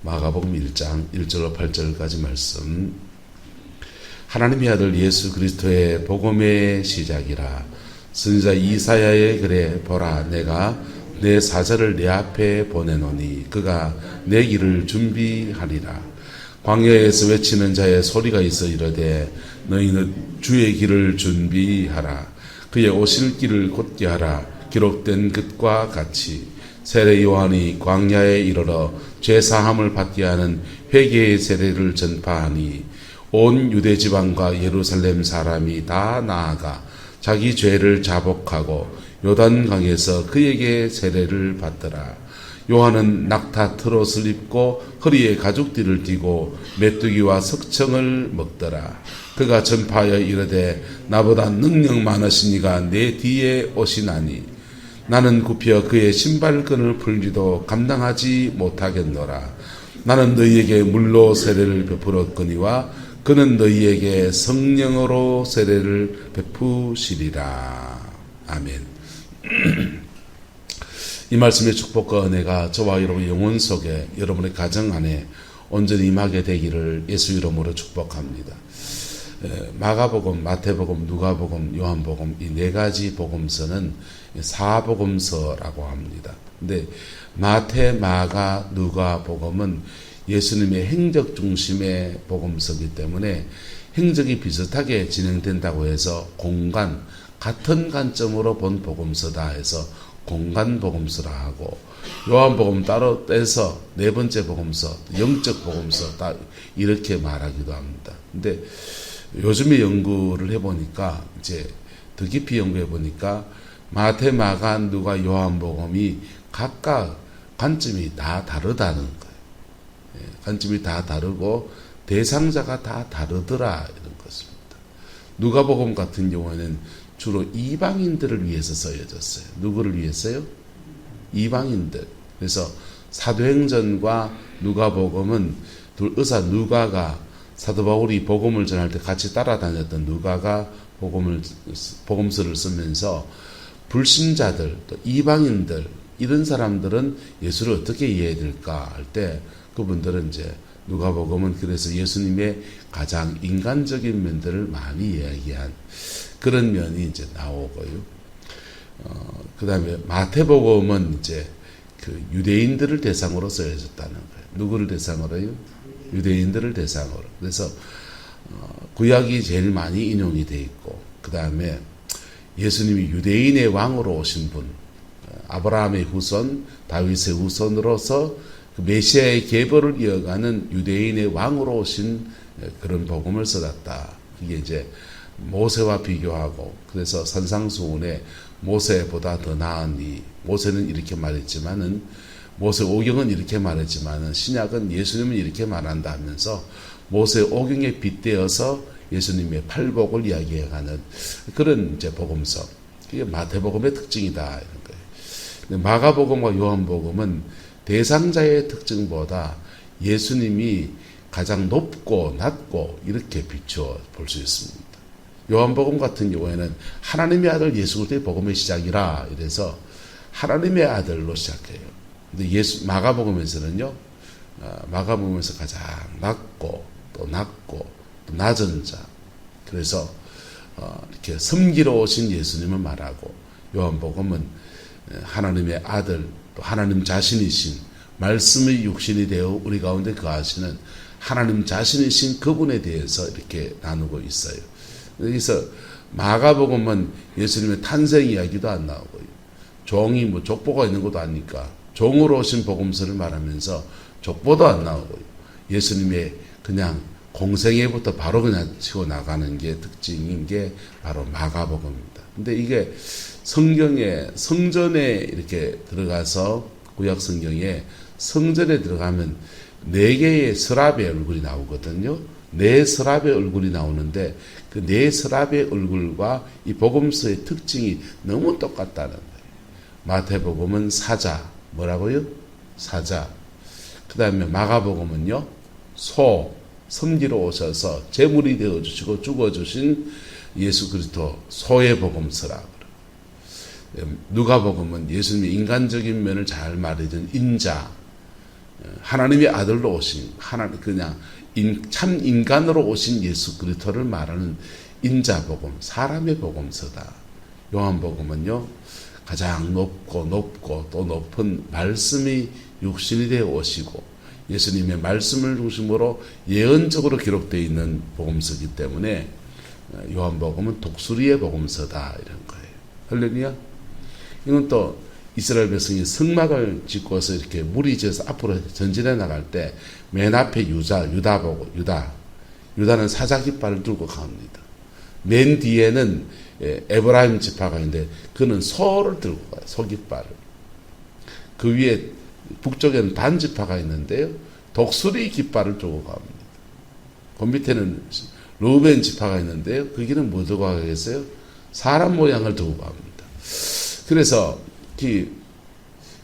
마가복음 1장 1절로 8절까지 말씀. 하나님의 아들 예수 그리스도의 복음의 시작이라. 선지자 이사야의 글에 보라 내가 내 사자를 내 앞에 보내노니 그가 내 길을 준비하리라. 광야에서 외치는 자의 소리가 있어 이르되 너희는 주의 길을 준비하라. 그의 오실 길을 곧게 하라. 기록된 것과 같이 세례 요한이 광야에 이르러 죄사함을 받게 하는 회개의 세례를 전파하니 온 유대 지방과 예루살렘 사람이 다 나아가 자기 죄를 자복하고 요단강에서 그에게 세례를 받더라. 요한은 낙타 트롯을 입고 허리에 가죽띠를 띠고 메뚜기와 석청을 먹더라. 그가 전파하여 이르되 나보다 능력 많으신 이가 내 뒤에 오시나니 나는 굽혀 그의 신발끈을 풀지도 감당하지 못하겠노라. 나는 너희에게 물로 세례를 베풀었거니와 그는 너희에게 성령으로 세례를 베푸시리라. 아멘. 이 말씀의 축복과 은혜가 저와 여러분의 영혼 속에 여러분의 가정 안에 온전히 임하게 되기를 예수 이름으로 축복합니다. 마가복음, 마태복음, 누가복음, 요한복음 이 네 가지 복음서는 사복음서라고 합니다. 근데 마태, 마가, 누가복음은 예수님의 행적 중심의 복음서이기 때문에 행적이 비슷하게 진행된다고 해서 공간, 같은 관점으로 본 복음서다 해서 공간 복음서라 하고, 요한복음 따로 떼서 네 번째 복음서, 영적 복음서 다 이렇게 말하기도 합니다. 근데 요즘에 연구를 해보니까 이제 더 깊이 연구해 보니까 마태, 마가, 누가, 요한복음이 각각 관점이 다 다르다는 거예요. 관점이 다 다르고 대상자가 다 다르더라 이런 것입니다. 누가복음 같은 경우에는 주로 이방인들을 위해서 쓰여졌어요. 누구를 위해서요? 이방인들. 그래서 사도행전과 누가복음은 둘 의사 누가가 사도 바울이 복음을 전할 때 같이 따라다녔던 누가가 복음서를 쓰면서 불신자들, 또 이방인들 이런 사람들은 예수를 어떻게 이해해야 될까 할 때 그분들은 이제 누가복음은 그래서 예수님의 가장 인간적인 면들을 많이 이야기한 그런 면이 이제 나오고요. 그 다음에 마태복음은 이제 그 유대인들을 대상으로 쓰여졌다는 거예요. 누구를 대상으로요? 유대인들을 대상으로. 그래서 구약이 제일 많이 인용이 돼 있고, 그 다음에 예수님이 유대인의 왕으로 오신 분, 아브라함의 후손, 다윗의 후손으로서 그 메시아의 계보를 이어가는 유대인의 왕으로 오신 그런 복음을 써놨다. 이게 이제 모세와 비교하고, 그래서 산상수훈에 모세보다 더 나으니, 모세는 이렇게 말했지만은, 모세 오경은 이렇게 말했지만은, 신약은 예수님은 이렇게 말한다 하면서, 모세 오경에 빗대어서 예수님의 팔복을 이야기해가는 그런 이제 복음서. 이게 마태복음의 특징이다. 이런 거예요. 근데 마가복음과 요한복음은 대상자의 특징보다 예수님이 가장 높고 낮고 이렇게 비추어 볼 수 있습니다. 요한복음 같은 경우에는 하나님의 아들 예수 그리스도의 복음의 시작이라 이래서 하나님의 아들로 시작해요. 근데 마가복음에서는요, 마가복음에서 가장 낮고 또 낮은 자. 그래서 이렇게 섬기러 오신 예수님을 말하고, 요한복음은 하나님의 아들, 또 하나님 자신이신 말씀의 육신이 되어 우리 가운데 거하시는 하나님 자신이신 그분에 대해서 이렇게 나누고 있어요. 그래서 마가복음은 예수님의 탄생 이야기도 안 나오고요. 종이 뭐 족보가 있는 것도 아니까 종으로 오신 복음서를 말하면서 족보도 안 나오고요. 예수님의 그냥 공생애부터 바로 그냥 치고 나가는 게 특징인 게 바로 마가복음입니다. 근데 이게 성전에 이렇게 들어가서 구약 성경에 성전에 들어가면 4개의 서랍의 얼굴이 나오거든요. 4 서랍의 얼굴이 나오는데 그 4 서랍의 얼굴과 이 복음서의 특징이 너무 똑같다는 거예요. 마태복음은 사자, 뭐라고요? 사자. 그 다음에 마가복음은요, 섬기러 오셔서 제물이 되어주시고 죽어주신 예수 그리스도 소의 복음서라. 누가복음은 예수님의 인간적인 면을 잘 말해준 인자, 하나님의 아들로 오신 하나님 그냥 참 인간으로 오신 예수 그리스도를 말하는 인자복음, 사람의 복음서다. 요한복음은요 가장 높고 또 높은 말씀이 육신이 되어 오시고 예수님의 말씀을 중심으로 예언적으로 기록되어 있는 복음서이기 때문에 요한복음은 독수리의 복음서다 이런 거예요. 할렐루야. 이건 또 이스라엘 백성이 성막을 짓고서 이렇게 무리지어서 앞으로 전진해 나갈 때 맨 앞에 유다는 사자깃발을 들고 갑니다. 맨 뒤에는 에브라임 지파가 있는데 그는 소를 들고 가요. 소깃발을. 그 위에 북쪽에는 단 지파가 있는데요. 독수리 깃발을 들고 갑니다. 그 밑에는 르우벤 지파가 있는데요. 거기는 뭐 들고 가겠어요? 사람 모양을 들고 갑니다. 그래서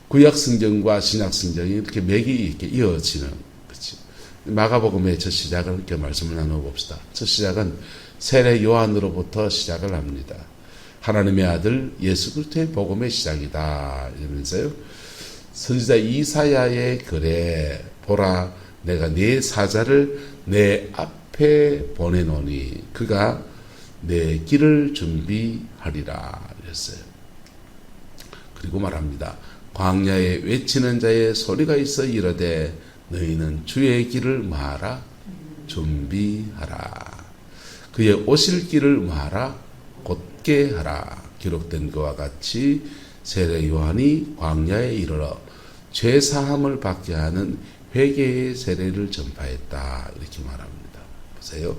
구약 성경과 신약 성경이 이렇게 맥이 이렇게 이어지는 거죠. 마가복음의 첫 시작을 이렇게 말씀을 나눠봅시다. 첫 시작은 세례 요한으로부터 시작을 합니다. 하나님의 아들 예수 그리스도의 복음의 시작이다 이러면서요. 선지자 이사야의 글에 보라 내가 네 사자를 내 앞에 보내노니 그가 내 길을 준비하리라 이랬어요. 그리고 말합니다. 광야에 외치는 자의 소리가 있어 이르되 너희는 주의 길을 뭐하라? 준비하라. 그의 오실 길을 뭐하라? 곧게 하라. 기록된 것과 같이 세례 요한이 광야에 이르러 죄 사함을 받게 하는 회개의 세례를 전파했다. 이렇게 말합니다. 보세요.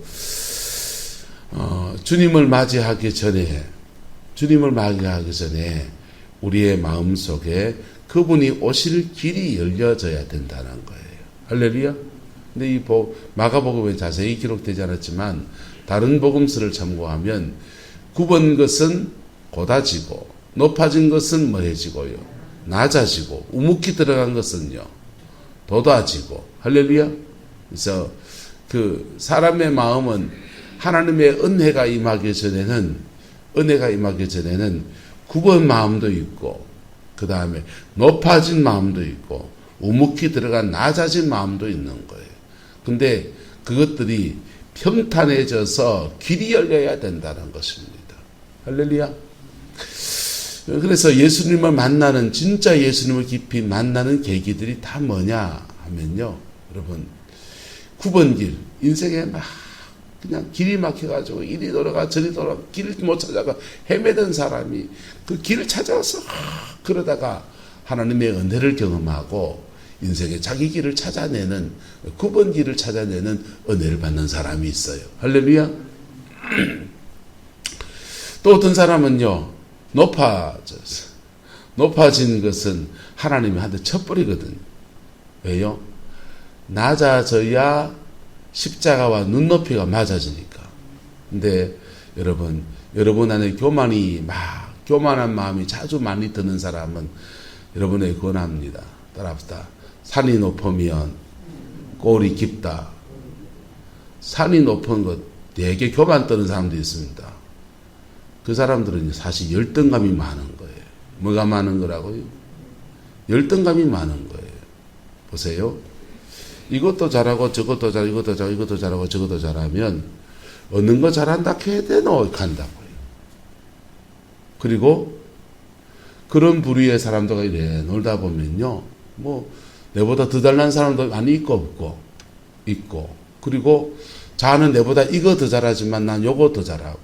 주님을 맞이하기 전에 우리의 마음속에 그분이 오실 길이 열려져야 된다는 거예요. 할렐루야. 근데 이 마가복음에 자세히 기록되지 않았지만 다른 복음서를 참고하면 굽은 것은 곧아지고 높아진 것은 뭐해지고요. 낮아지고 우묵히 들어간 것은요. 돋아지고. 할렐루야. 그래서 그 사람의 마음은 하나님의 은혜가 임하기 전에는 굽은 마음도 있고 그 다음에 높아진 마음도 있고 우묵히 들어간 낮아진 마음도 있는 거예요. 근데 그것들이 평탄해져서 길이 열려야 된다는 것입니다. 할렐루야. 그래서 예수님을 만나는 진짜 예수님을 깊이 만나는 계기들이 다 뭐냐 하면요. 여러분 굽은 길 인생에 막 그냥 길이 막혀가지고 이리 돌아가 저리 돌아가 길을 못 찾아가 헤매던 사람이 그 길을 찾아서 그러다가 하나님의 은혜를 경험하고 인생의 자기 길을 찾아내는 굽은 길을 찾아내는 은혜를 받는 사람이 있어요. 할렐루야. 또 어떤 사람은요 높아진 것은 하나님이 한테 쳐버리거든요. 왜요? 낮아져야 십자가와 눈높이가 맞아지니까. 근데 여러분 안에 교만한 마음이 자주 많이 드는 사람은 여러분에게 권합니다. 따라합시다. 산이 높으면 꼴이 깊다. 산이 높은 것 되게 교만 떠는 사람도 있습니다. 그 사람들은 사실 열등감이 많은 거예요. 뭐가 많은 거라고요? 열등감이 많은 거예요. 보세요. 이것도 잘하고 저것도 잘하고 이것도 잘하고 저것도 잘하면 얻는 거 잘한다 해야 되노 간다고요. 그리고 그런 부류의 사람들과 이래 놀다 보면요. 뭐 내보다 더 잘난 사람도 많이 있고 그리고 자는 내보다 이거 더 잘하지만 난 요거 더 잘하고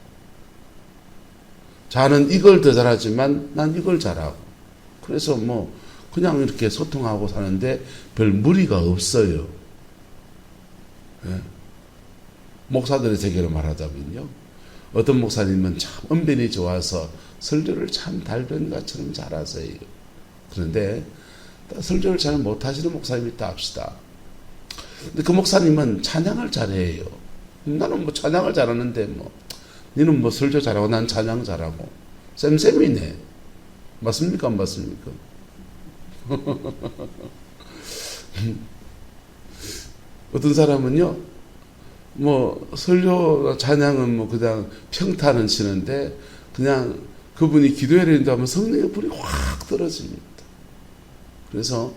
자는 이걸 더 잘하지만 난 이걸 잘하고 그래서 뭐 그냥 이렇게 소통하고 사는데 별 무리가 없어요. 예. 목사들의 세계로 말하자면요. 어떤 목사님은 참 언변이 좋아서 설교를 참 달변가처럼 잘하세요. 그런데 설교를 잘 못하시는 목사님이 있다 합시다. 근데 그 목사님은 찬양을 잘해요. 나는 뭐 찬양을 잘하는데 너는 뭐 설교 잘하고 난 찬양 잘하고 쌤쌤이네. 맞습니까? 안 맞습니까? 어떤 사람은요, 설교 찬양은 그냥 평탄은 치는데, 그냥 그분이 기도해야 된다 하면 성령의 불이 확 떨어집니다. 그래서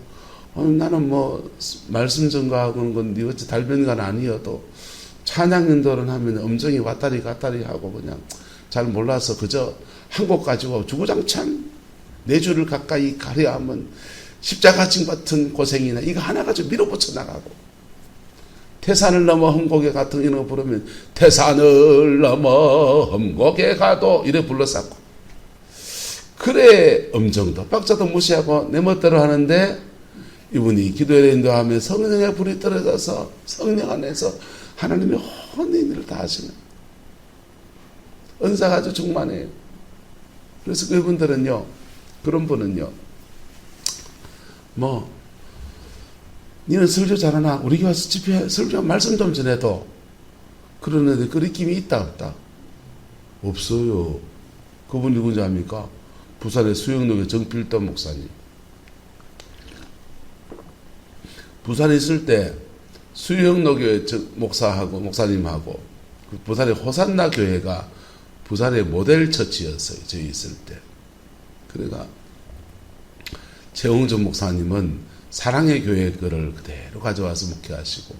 나는 뭐 말씀 전가하는 건 네 어째 달변가는 아니어도 찬양 인도를 하면 음정이 왔다리 갔다리 하고 그냥 잘 몰라서 그저 한 곡 가지고 주구장창 4주를 가까이 가려 하면 십자가증 같은 고생이나 이거 하나 가지고 밀어붙여 나가고, 태산을 넘어 험곡에 같은 이런 거 부르면 태산을 넘어 험곡에 가도 이래 불러쌌고, 그래 음정도 박자도 무시하고 내 멋대로 하는데 이분이 기도에 인도하며 성령의 불이 떨어져서 성령 안에서 하나님의 혼인 일을 다 하시는 은사가 아주 충만해요. 그래서 그분들은요, 그런 분은요, 뭐 니는 설교 잘하나? 우리 교회 와서 집회 설교 말씀 좀 전해도, 그러는데 그 느낌이 있다 없다? 없어요. 그분 누군지 압니까? 부산의 수영로교 정필도 목사님. 부산에 있을 때 수영로교회 목사하고 목사님하고 부산의 호산나 교회가 부산의 모델 처치였어요. 저희 있을 때. 그러니까 최홍준 목사님은 사랑의 교회 거를 그대로 가져와서 목회하시고,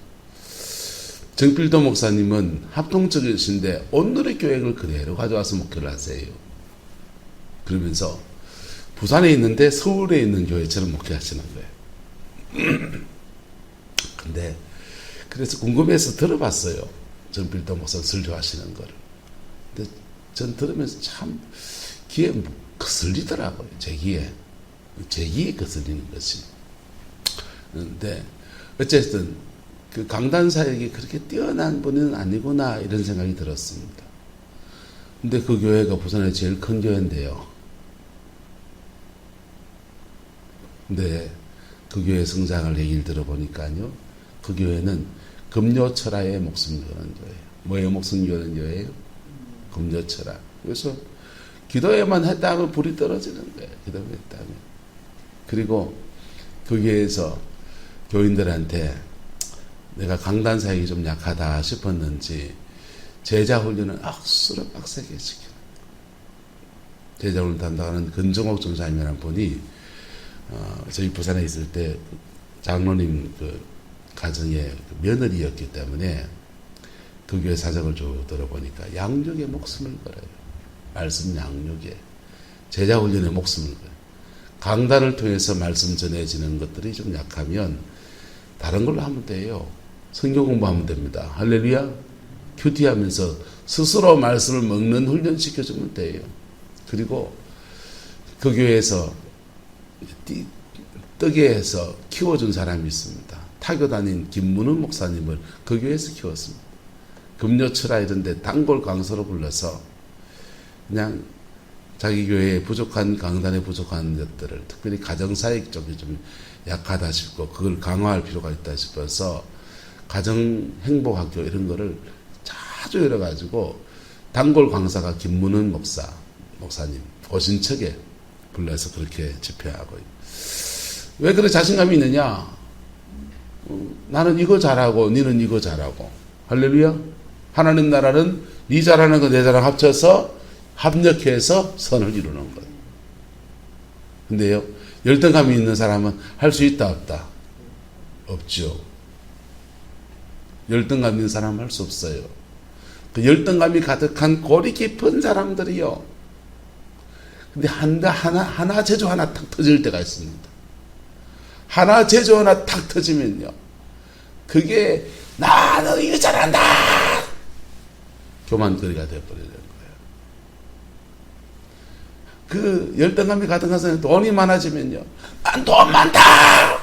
정필도 목사님은 합동적이신데 온누리 교회를 그대로 가져와서 목회를 하세요. 그러면서 부산에 있는데 서울에 있는 교회처럼 목회하시는 거예요. 근데 그래서 궁금해서 들어봤어요. 정필도 목사 설교하시는 거를. 근데 전 들으면서 참 귀에 거슬리더라고요. 제 귀에 거슬리는 것이. 근데 어쨌든 그 강단 사역이 그렇게 뛰어난 분은 아니구나 이런 생각이 들었습니다. 근데 그 교회가 부산의 제일 큰 교회인데요. 근데 그 교회 성장을 얘기를 들어보니까요, 그 교회는 금요철야에 목숨 거는 교회예요. 뭐예요? 목숨 거는 교회예요? 금요철야. 그래서 기도에만 했다면 불이 떨어지는 거예요. 기도에 했다면. 그리고 그 교회에서 교인들한테 내가 강단 사역이 좀 약하다 싶었는지 제자 훈련을 억수로 빡세게 시키는 거예요. 제자 훈련 담당하는 근정옥 전사님이라는 분이 저희 부산에 있을 때 장로님 그 가정의 며느리였기 때문에 그 교회 사정을 쭉 들어보니까 양육에 목숨을 걸어요. 말씀 양육에, 제자 훈련에 목숨을 걸어요. 강단을 통해서 말씀 전해지는 것들이 좀 약하면 다른 걸로 하면 돼요. 성경 공부하면 됩니다. 할렐루야. 큐티하면서 스스로 말씀을 먹는 훈련 시켜주면 돼요. 그리고 그 교회에서 뜨개해서 키워준 사람이 있습니다. 타교 다닌 김문은 목사님을 그 교회에서 키웠습니다. 금요철야 이런 데 단골 강사로 불러서 그냥 자기 교회에 부족한, 강단에 부족한 것들을, 특별히 가정사역 쪽이 좀 약하다 싶고 그걸 강화할 필요가 있다 싶어서 가정행복학교 이런 거를 자주 열어가지고 단골 강사가 김문은 목사님 오신 척에 불러서 그렇게 집회하고. 왜 그렇게 자신감이 있느냐? 나는 이거 잘하고 니는 이거 잘하고. 할렐루야. 하나님 나라는 네 잘하는 거 내 잘하는 거 합쳐서 합력해서 선을 이루는 것. 근데요, 열등감이 있는 사람은 할 수 있다 없다? 없죠. 열등감 있는 사람은 할 수 없어요. 그 열등감이 가득한 골이 깊은 사람들이요, 근데 하나 제조 하나 탁 터질 때가 있습니다. 하나 제조 하나 탁 터지면요, 그게 나는 이거 잘한다 교만거리가 되어버리는 거예요. 그 열등감이 가득한 사람이 돈이 많아지면요, 난 돈 많다.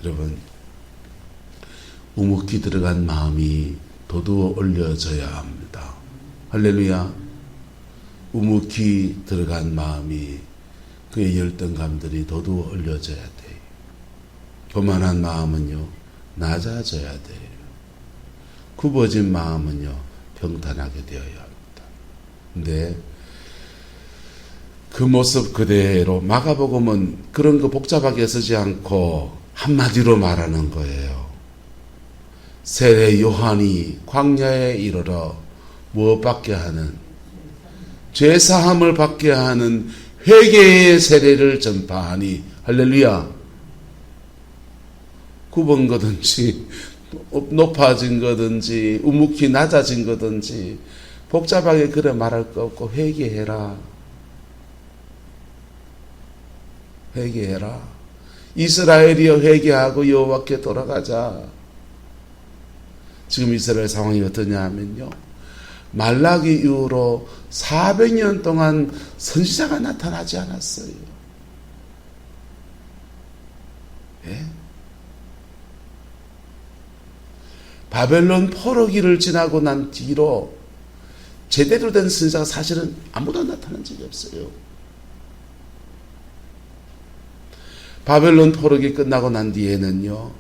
여러분, 우묵히 들어간 마음이 도두어 올려져야 합니다. 할렐루야. 우묵히 들어간 마음이, 그의 열등감들이 도두어 올려져야 돼요. 교만한 마음은요, 낮아져야 돼요. 굽어진 마음은요, 평탄하게 되어야 합니다. 근데 그 모습 그대로 마가복음은 그런 거 복잡하게 쓰지 않고 한마디로 말하는 거예요. 세례 요한이 광야에 이르러 무엇 받게 하는? 죄사함을 받게 하는 회개의 세례를 전파하니 할렐루야. 굽은 거든지 높아진 거든지 우묵히 낮아진 거든지 복잡하게 그래 말할 거 없고 회개해라. 회개해라. 이스라엘이여 회개하고 여호와께 돌아가자. 지금 이스라엘 상황이 어떠냐 하면요, 말라기 이후로 400년 동안 선지자가 나타나지 않았어요. 예? 바벨론 포로기를 지나고 난 뒤로 제대로 된 선지자가 사실은 아무도 나타난 적이 없어요. 바벨론 포로기 끝나고 난 뒤에는요,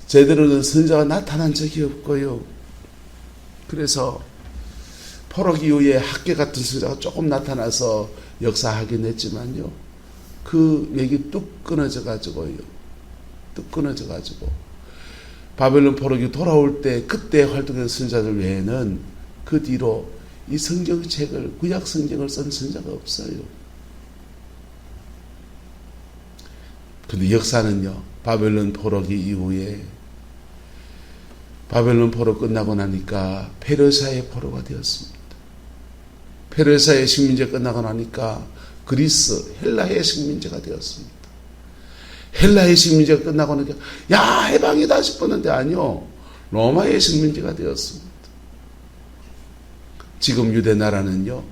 제대로 된 선지자가 나타난 적이 없고요. 그래서 포로기 이후에 학계 같은 선지자가 조금 나타나서 역사하긴 했지만요, 그 맥이 뚝 끊어져 가지고요. 뚝 끊어져 가지고 바벨론 포로기 돌아올 때 그때 활동한 선지자들 외에는 그 뒤로 이 성경책을, 구약 성경을 쓴 선지자가 없어요. 근데 역사는요, 바벨론 포로기 이후에 바벨론 포로 끝나고 나니까 페르시아의 포로가 되었습니다. 페르시아의 식민지 끝나고 나니까 그리스, 헬라의 식민지가 되었습니다. 헬라의 식민지가 끝나고 나니까 야, 해방이다 싶었는데 아니요, 로마의 식민지가 되었습니다. 지금 유대 나라는요,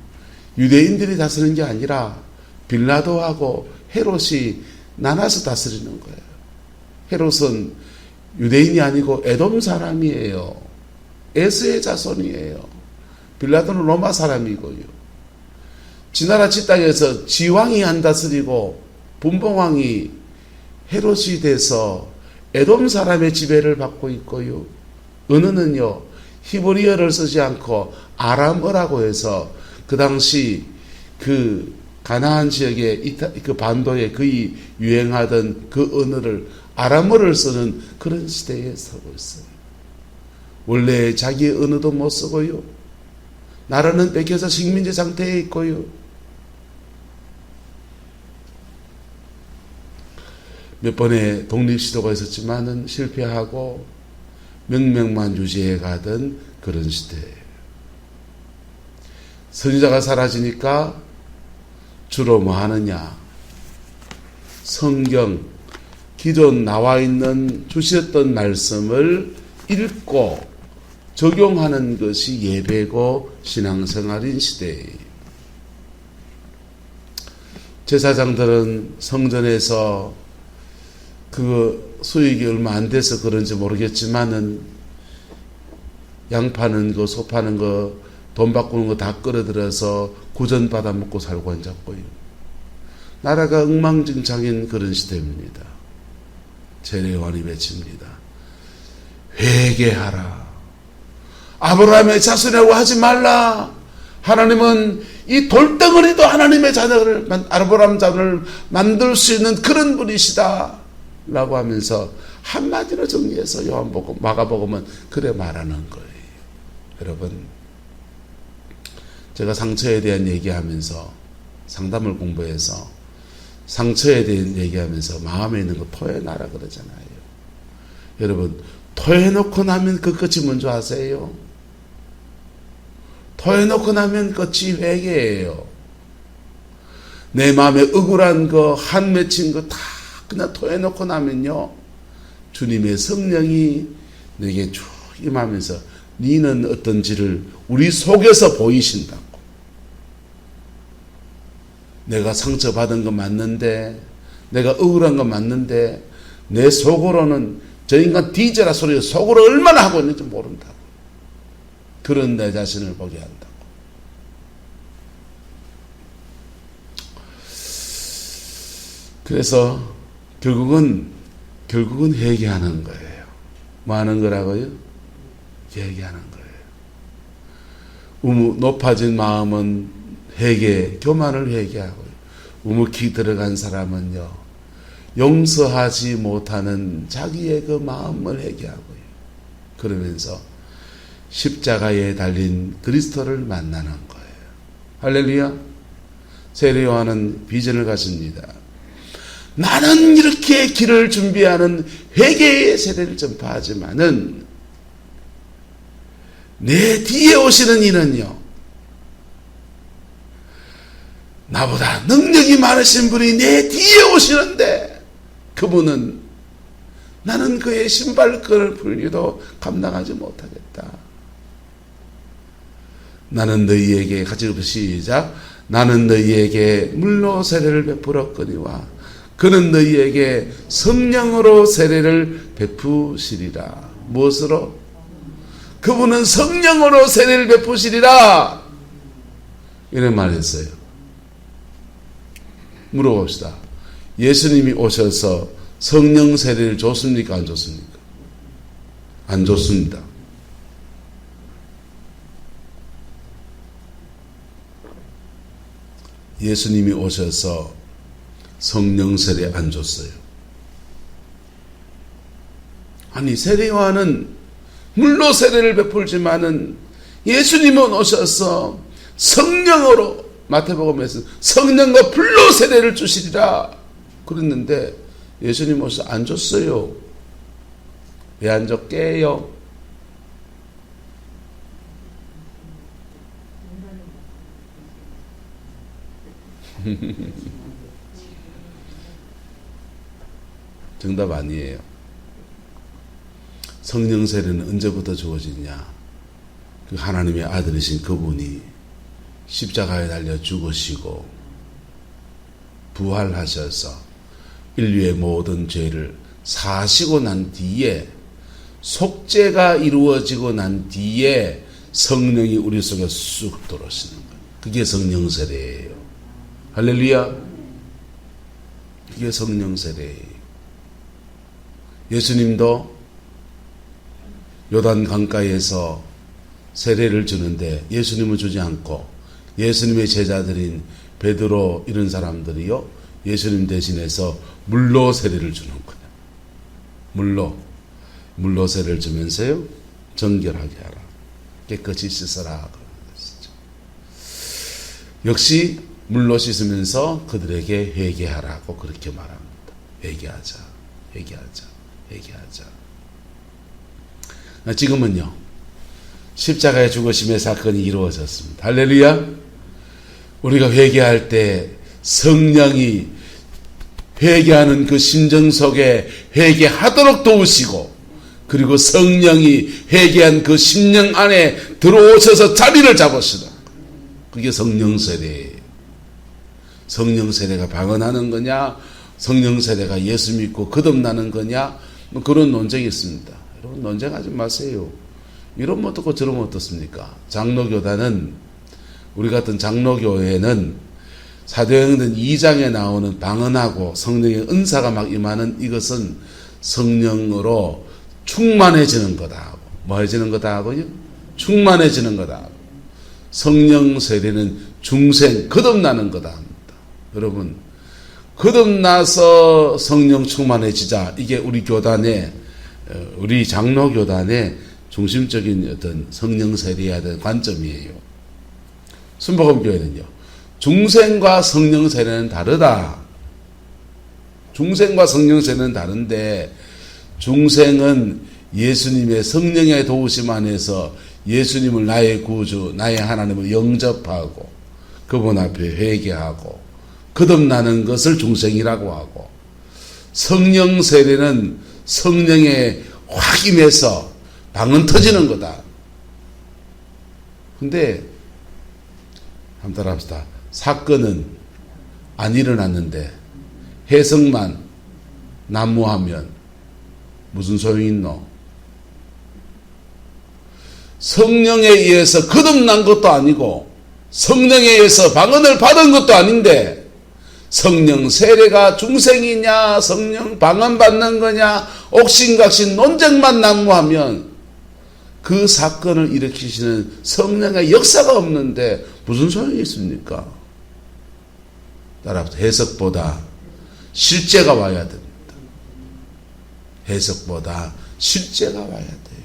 유대인들이 다스리는 게 아니라 빌라도하고 헤롯이 나눠서 다스리는 거예요. 헤롯은 유대인이 아니고 에돔 사람이에요. 에스의 자손이에요. 빌라도는 로마 사람이고요. 지나라 지 땅에서 지왕이 안 다스리고 분봉왕이 헤롯이 돼서 에돔 사람의 지배를 받고 있고요. 은은은요, 히브리어를 쓰지 않고 아람어라고 해서 그 당시 그 가나안 지역의 그 반도에 거의 유행하던 그 언어를, 아람어를 쓰는 그런 시대에 서고 있어요. 원래 자기의 언어도 못 쓰고요. 나라는 뺏겨서 식민지 상태에 있고요. 몇 번의 독립시도가 있었지만은 실패하고 명맥만 유지해 가던 그런 시대예요. 선지자가 사라지니까 주로 뭐 하느냐? 성경, 기존 나와 있는 주셨던 말씀을 읽고 적용하는 것이 예배고 신앙생활인 시대예요. 제사장들은 성전에서 그 수익이 얼마 안 돼서 그런지 모르겠지만은 양 파는 거, 소 파는 거, 돈 바꾸는 거 다 끌어들여서 구전 받아 먹고 살고 앉았고요. 나라가 엉망진창인 그런 시대입니다. 제레완이 외칩니다. 회개하라. 아브라함의 자손이라고 하지 말라. 하나님은 이 돌덩어리도 하나님의 자녀를, 아브라함 자녀를 만들 수 있는 그런 분이시다 라고 하면서 한마디로 정리해서 요한복음, 마가복음은 그래 말하는 거예요. 여러분, 제가 상처에 대한 얘기하면서, 상담을 공부해서 상처에 대한 얘기하면서 마음에 있는 거 토해놔라 그러잖아요. 여러분, 토해놓고 나면 그 끝이 뭔지 아세요? 토해놓고 나면 끝이 회개예요. 내 마음에 억울한 거, 한 맺힌 거 다 그냥 토해놓고 나면요, 주님의 성령이 내게 쭉 임하면서 니는 어떤지를 우리 속에서 보이신다고. 내가 상처받은 거 맞는데, 내가 억울한 거 맞는데, 내 속으로는 저 인간 뒤져라 소리를 속으로 얼마나 하고 있는지 모른다고. 그런 내 자신을 보게 한다고. 그래서 결국은 회개하는 거예요. 뭐 하는 거라고요? 회개하는 거예요. 높아진 마음은 회개, 교만을 회개하고요. 우묵히 들어간 사람은요, 용서하지 못하는 자기의 그 마음을 회개하고요. 그러면서 십자가에 달린 그리스도를 만나는 거예요. 할렐루야. 세례 요한은 비전을 가집니다. 나는 이렇게 길을 준비하는 회개의 세례를 전파하지만은 내 뒤에 오시는 이는요, 나보다 능력이 많으신 분이 내 뒤에 오시는데 그분은 나는 그의 신발끈을 풀기도 감당하지 못하겠다. 나는 너희에게 같이 시작. 나는 너희에게 물로 세례를 베풀었거니와 그는 너희에게 성령으로 세례를 베푸시리라. 무엇으로? 그분은 성령으로 세례를 베푸시리라. 이런 말을 했어요. 물어봅시다. 예수님이 오셔서 성령 세례를 줬습니까? 안 줬습니까? 안 줬습니다. 예수님이 오셔서 성령 세례 안 줬어요. 아니, 세례 요한은 물로 세례를 베풀지만은 예수님은 오셔서 성령으로, 마태복음에서 성령과 불로 세례를 주시리라 그랬는데 예수님 오셔서 안 줬어요. 왜 안 줬게요? 정답 아니에요. 성령 세례는 언제부터 주어지냐? 그 하나님의 아들이신 그분이 십자가에 달려 죽으시고 부활하셔서 인류의 모든 죄를 사하시고 난 뒤에, 속죄가 이루어지고 난 뒤에 성령이 우리 속에 쑥 들어오시는 거예요. 그게 성령 세례예요. 할렐루야. 그게 성령 세례예요. 예수님도 요단 강가에서 세례를 주는데 예수님은 주지 않고 예수님의 제자들인 베드로 이런 사람들이요, 예수님 대신해서 물로 세례를 주는 거예요. 물로 세례를 주면서요, 정결하게 하라, 깨끗이 씻어라. 역시 물로 씻으면서 그들에게 회개하라고 그렇게 말합니다. 회개하자. 지금은요, 십자가의 죽으심의 사건이 이루어졌습니다. 할렐루야. 우리가 회개할 때 성령이 회개하는 그 심정 속에 회개하도록 도우시고, 그리고 성령이 회개한 그 심령 안에 들어오셔서 자리를 잡으시다. 그게 성령 세례예요. 성령 세례가 방언하는 거냐, 성령 세례가 예수 믿고 거듭나는 거냐, 뭐 그런 논쟁이 있습니다. 여러분, 논쟁하지 마세요. 이러면 어떻고 저러면 어떻습니까? 장로교단은, 우리 같은 장로교회는 사도행전 2장에 나오는 방언하고 성령의 은사가 막 임하는 이것은 성령으로 충만해지는 거다 하고, 뭐 해지는 거다 하고요? 충만해지는 거다 하고, 성령 세례는 중생, 거듭나는 거다 합니다. 여러분, 거듭나서 성령 충만해지자. 이게 우리 교단의, 우리 장로교단의 중심적인 어떤 성령 세례해야 되는 관점이에요. 순복음교회는요, 중생과 성령 세례는 다르다. 중생과 성령 세례는 다른데, 중생은 예수님의 성령의 도우심 안에서 예수님을 나의 구주, 나의 하나님을 영접하고 그분 앞에 회개하고 거듭나는 것을 중생이라고 하고, 성령 세례는 성령의 확임에서 방언 터지는 거다. 근데 한번 따라합시다. 사건은 안 일어났는데 해석만 난무하면 무슨 소용이 있노? 성령에 의해서 거듭난 것도 아니고 성령에 의해서 방언을 받은 것도 아닌데, 성령 세례가 중생이냐 성령 방언 받는 거냐 옥신각신 논쟁만 난무하면 그 사건을 일으키시는 성령의 역사가 없는데 무슨 소용이 있습니까? 따라서 해석보다 실제가 와야 됩니다. 해석보다 실제가 와야 돼요.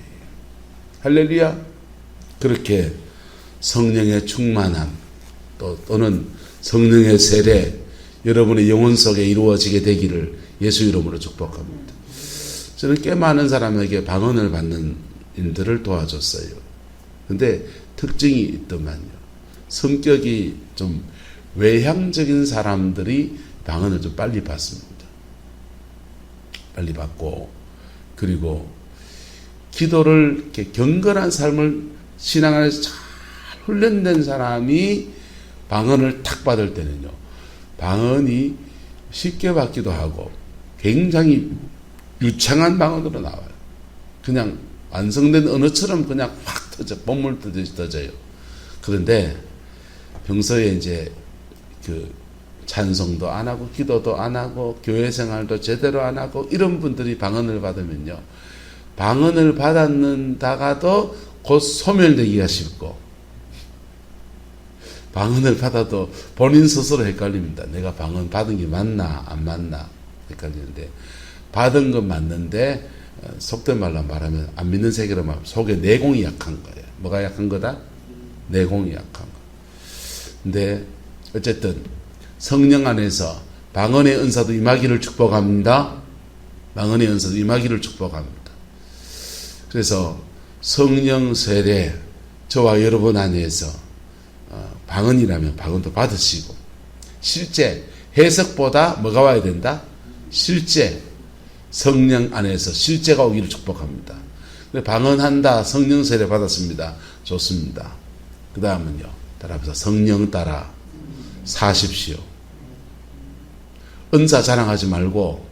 할렐루야. 그렇게 성령의 충만함 또는 성령의 세례 여러분의 영혼 속에 이루어지게 되기를 예수 이름으로 축복합니다. 저는 꽤 많은 사람에게 방언을 받는 인들을 도와줬어요. 근데 특징이 있더만요. 성격이 좀 외향적인 사람들이 방언을 좀 빨리 받습니다. 빨리 받고, 그리고 기도를 이렇게 경건한 삶을 신앙 안에서 잘 훈련된 사람이 방언을 탁 받을 때는요, 방언이 쉽게 받기도 하고 굉장히 유창한 방언으로 나와요. 그냥 완성된 언어처럼 그냥 확 터져, bom물 뜨듯이 터져요. 그런데 평소에 이제 그 찬송도 안 하고 기도도 안 하고 교회 생활도 제대로 안 하고 이런 분들이 방언을 받으면요, 방언을 받았는다가도 곧 소멸되기가 쉽고, 방언을 받아도 본인 스스로 헷갈립니다. 내가 방언 받은 게 맞나 안 맞나 헷갈리는데, 받은 건 맞는데 속된 말로 말하면 안 믿는 세계로 말하면 속에 내공이 약한 거예요. 뭐가 약한 거다? 내공이 약한 거. 근데 어쨌든 성령 안에서 방언의 은사도 임하기를 축복합니다. 방언의 은사도 임하기를 축복합니다. 그래서 성령 세례 저와 여러분 안에서 방언이라면 방언도 받으시고, 실제 해석보다 뭐가 와야 된다? 실제 성령 안에서 실제가 오기를 축복합니다. 방언한다, 성령 세례 받았습니다. 좋습니다. 그 다음은요, 따라합시다. 성령 따라 사십시오. 은사 자랑하지 말고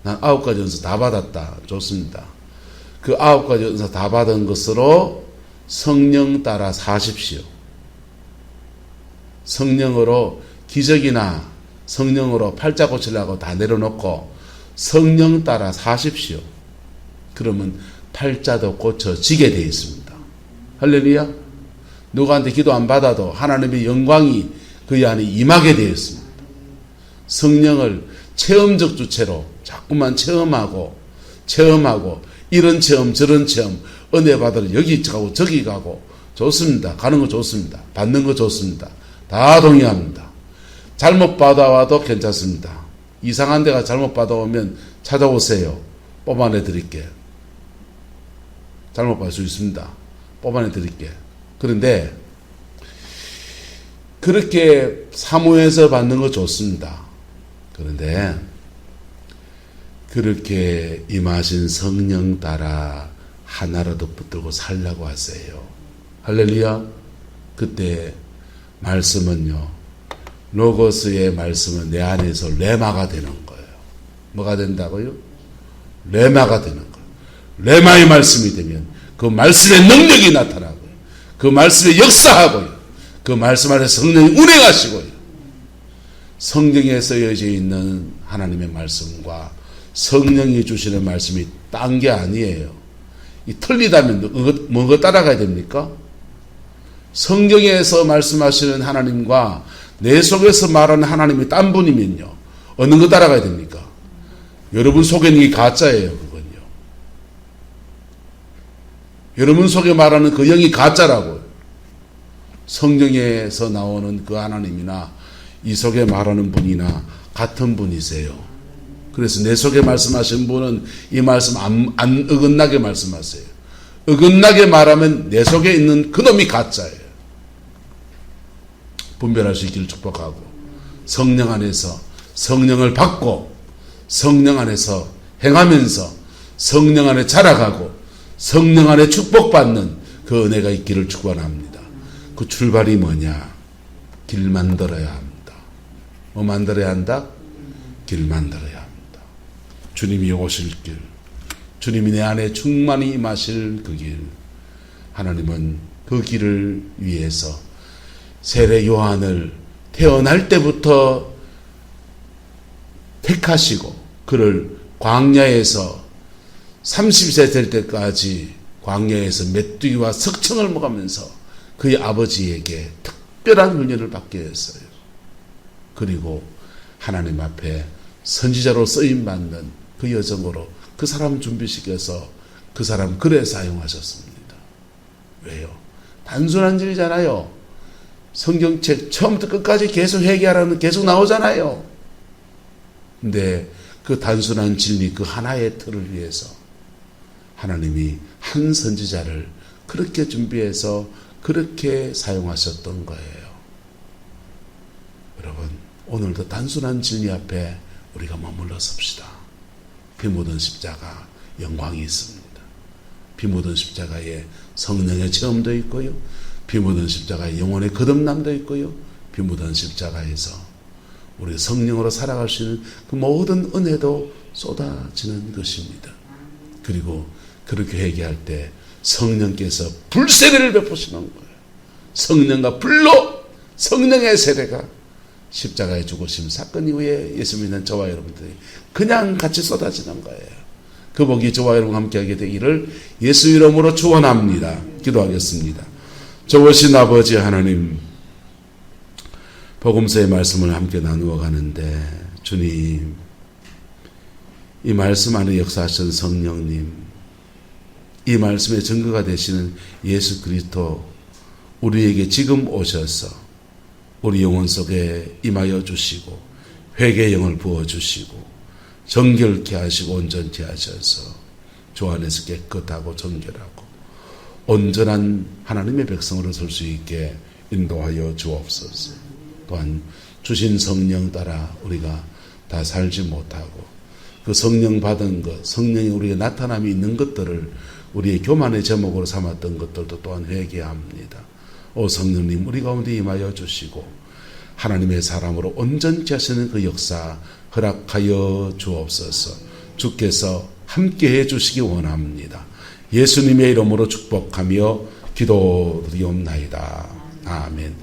난 9가지 은사 다 받았다. 좋습니다. 그 9가지 은사 다 받은 것으로 성령 따라 사십시오. 성령으로 기적이나 성령으로 팔자 고치려고 다 내려놓고 성령 따라 사십시오. 그러면 팔자도 고쳐지게 되어 있습니다. 할렐루야. 누구한테 기도 안 받아도 하나님의 영광이 그의 안에 임하게 되어 있습니다. 성령을 체험적 주체로 자꾸만 체험하고 이런 체험 저런 체험, 은혜 받으러 여기 가고 저기 가고 좋습니다. 가는 거 좋습니다. 받는 거 좋습니다. 다 동의합니다. 잘못 받아와도 괜찮습니다. 이상한 데가 잘못 받아오면 찾아오세요. 뽑아내 드릴게. 잘못 받을 수 있습니다. 뽑아내 드릴게. 그런데 그렇게 사모해서 받는 거 좋습니다. 그런데 그렇게 임하신 성령 따라 하나라도 붙들고 살라고 하세요. 할렐루야. 그때 말씀은요, 로고스의 말씀은 내 안에서 레마가 되는 거예요. 뭐가 된다고요? 레마가 되는 거예요. 레마의 말씀이 되면 그 말씀의 능력이 나타나고요. 그 말씀의 역사하고요. 그 말씀 안에서 성령이 운행하시고요. 성경에 쓰여져 있는 하나님의 말씀과 성령이 주시는 말씀이 딴 게 아니에요. 이 틀리다면 뭐가 따라가야 됩니까? 성경에서 말씀하시는 하나님과 내 속에서 말하는 하나님이 딴 분이면요, 어느 거 따라가야 됩니까? 여러분 속에 있는 게 가짜예요. 그건요. 여러분 속에 말하는 그 영이 가짜라고요. 성경에서 나오는 그 하나님이나 이 속에 말하는 분이나 같은 분이세요. 그래서 내 속에 말씀하신 분은 이 말씀 안 어긋나게 말씀하세요. 어긋나게 말하면 내 속에 있는 그놈이 가짜예요. 분별할 수 있기를 축복하고, 성령 안에서 성령을 받고 성령 안에서 행하면서 성령 안에 자라가고 성령 안에 축복받는 그 은혜가 있기를 축원합니다. 그 출발이 뭐냐? 길 만들어야 합니다. 뭐 만들어야 한다? 길 만들어야 합니다. 주님이 오실 길, 주님이 내 안에 충만히 임하실 그 길, 하나님은 그 길을 위해서 세례 요한을 태어날 때부터 택하시고 그를 광야에서 30세 될 때까지 광야에서 메뚜기와 석청을 먹으면서 그의 아버지에게 특별한 훈련을 받게 했어요. 그리고 하나님 앞에 선지자로 쓰임받는 그 여정으로 그 사람 준비시켜서 그 사람 글에 사용하셨습니다. 왜요? 단순한 일이잖아요. 성경책 처음부터 끝까지 계속 회개하라는 계속 나오잖아요. 근데 그 단순한 진리 그 하나의 틀을 위해서 하나님이 한 선지자를 그렇게 준비해서 그렇게 사용하셨던 거예요. 여러분, 오늘도 단순한 진리 앞에 우리가 머물러 섭시다. 피 묻은 십자가 영광이 있습니다. 피 묻은 십자가에 성령의 체험도 있고요. 피 묻은 십자가에 영혼의 거듭남도 있고요. 피 묻은 십자가에서 우리 성령으로 살아갈 수 있는 그 모든 은혜도 쏟아지는 것입니다. 그리고 그렇게 회개할 때 성령께서 불세례를 베푸시는 거예요. 성령과 불로 성령의 세례가 십자가에 죽으심 사건 이후에 예수 믿는 저와 여러분들이 그냥 같이 쏟아지는 거예요. 그 복이 저와 여러분 함께하게 되기를 예수 이름으로 축원합니다. 기도하겠습니다. 좋으신 아버지 하나님, 복음서의 말씀을 함께 나누어 가는데 주님, 이 말씀 안에 역사하신 성령님, 이 말씀의 증거가 되시는 예수 그리스도, 우리에게 지금 오셔서 우리 영혼 속에 임하여 주시고 회개의 영을 부어주시고 정결케 하시고 온전케 하셔서 주 안에서 깨끗하고 정결하고 온전한 하나님의 백성으로 설 수 있게 인도하여 주옵소서. 또한 주신 성령 따라 우리가 다 살지 못하고 그 성령 받은 것, 성령이 우리의 나타남이 있는 것들을 우리의 교만의 제목으로 삼았던 것들도 또한 회개합니다. 오 성령님, 우리 가운데 임하여 주시고 하나님의 사람으로 온전케 하시는 그 역사 허락하여 주옵소서. 주께서 함께해 주시기 원합니다. 예수님의 이름으로 축복하며 기도드리옵나이다. 아멘.